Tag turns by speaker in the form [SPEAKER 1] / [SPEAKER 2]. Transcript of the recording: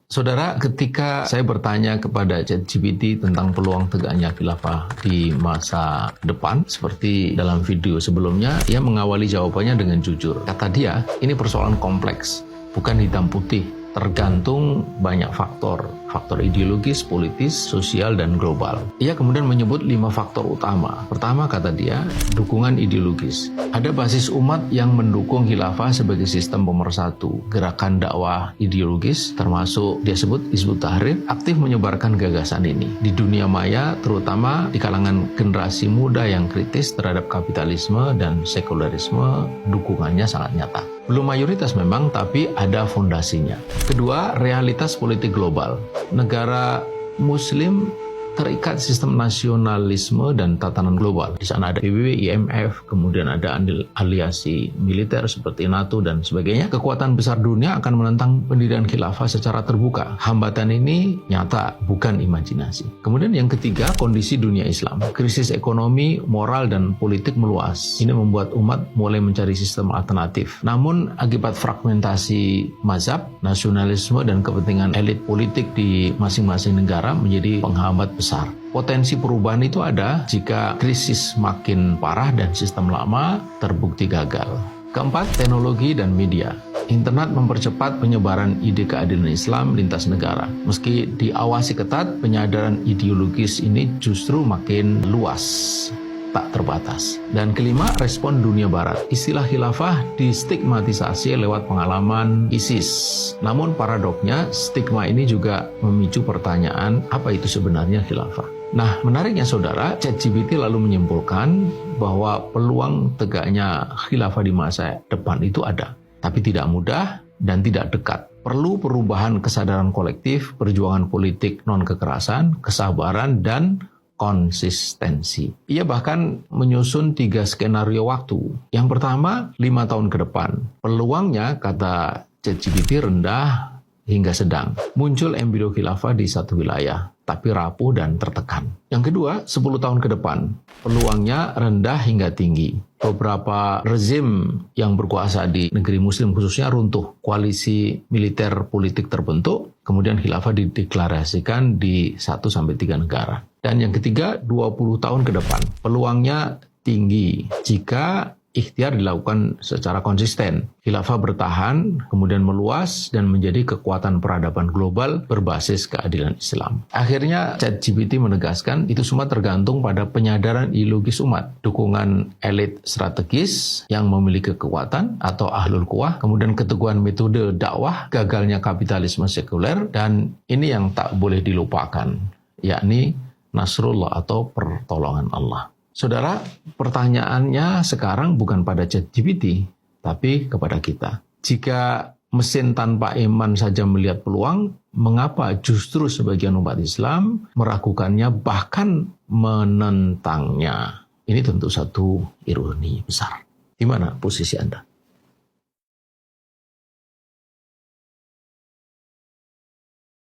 [SPEAKER 1] Saudara, ketika saya bertanya kepada ChatGPT tentang peluang tegaknya khilafah di masa depan, seperti dalam video sebelumnya, ia mengawali jawabannya dengan jujur. Kata dia, ini persoalan kompleks, bukan hitam putih, tergantung banyak faktor ideologis, politis, sosial, dan global. Ia kemudian menyebut 5 faktor utama. Pertama, kata dia, dukungan ideologis. Ada basis umat yang mendukung khilafah sebagai sistem pemersatu. Gerakan dakwah ideologis, termasuk dia sebut Hizbut Tahrir, aktif menyebarkan gagasan ini. Di dunia maya, terutama di kalangan generasi muda yang kritis terhadap kapitalisme dan sekularisme, dukungannya sangat nyata. Belum mayoritas memang, tapi ada fondasinya. Kedua, realitas politik global. Negara Muslim terikat sistem nasionalisme dan tatanan global. Di sana ada PBB, IMF, kemudian ada aliansi militer seperti NATO dan sebagainya. Kekuatan besar dunia akan menentang pendirian khilafah secara terbuka. Hambatan ini nyata, bukan imajinasi. Kemudian yang ketiga, kondisi dunia Islam. Krisis ekonomi, moral, dan politik meluas. Ini membuat umat mulai mencari sistem alternatif. Namun akibat fragmentasi mazhab, nasionalisme, dan kepentingan elit politik di masing-masing negara menjadi penghambat besar. Potensi perubahan itu ada jika krisis makin parah dan sistem lama terbukti gagal. Keempat, teknologi dan media. Internet mempercepat penyebaran ide keadilan Islam lintas negara. Meski diawasi ketat, penyadaran ideologis ini justru makin luas, tak terbatas. Dan kelima, respon dunia barat. Istilah khilafah distigmatisasi lewat pengalaman ISIS. Namun paradoknya, stigma ini juga memicu pertanyaan, apa itu sebenarnya khilafah? Nah, menariknya saudara, ChatGPT lalu menyimpulkan bahwa peluang tegaknya khilafah di masa depan itu ada, tapi tidak mudah dan tidak dekat. Perlu perubahan kesadaran kolektif, perjuangan politik non-kekerasan, kesabaran, dan konsistensi. Ia bahkan menyusun 3 skenario waktu. Yang pertama, 5 tahun ke depan. Peluangnya, kata ChatGPT, rendah hingga sedang. Muncul embrio khilafah di satu wilayah, tapi rapuh dan tertekan. Yang kedua, 10 tahun ke depan. Peluangnya rendah hingga tinggi. Beberapa rezim yang berkuasa di negeri muslim khususnya runtuh. Koalisi militer politik terbentuk, kemudian khilafah dideklarasikan di 1-3 negara. Dan yang ketiga, 20 tahun ke depan. Peluangnya tinggi jika ikhtiar dilakukan secara konsisten. Khilafah bertahan, kemudian meluas, dan menjadi kekuatan peradaban global berbasis keadilan Islam. Akhirnya, ChatGPT menegaskan itu semua tergantung pada penyadaran ideologis umat, dukungan elit strategis yang memiliki kekuatan atau ahlul quwah, kemudian keteguhan metode dakwah, gagalnya kapitalisme sekuler, dan ini yang tak boleh dilupakan, yakni Nasrullah atau pertolongan Allah. Saudara, pertanyaannya sekarang bukan pada ChatGPT, tapi kepada kita. Jika mesin tanpa iman saja melihat peluang, mengapa justru sebagian umat Islam meragukannya bahkan menentangnya? Ini tentu satu ironi besar. Di mana posisi Anda?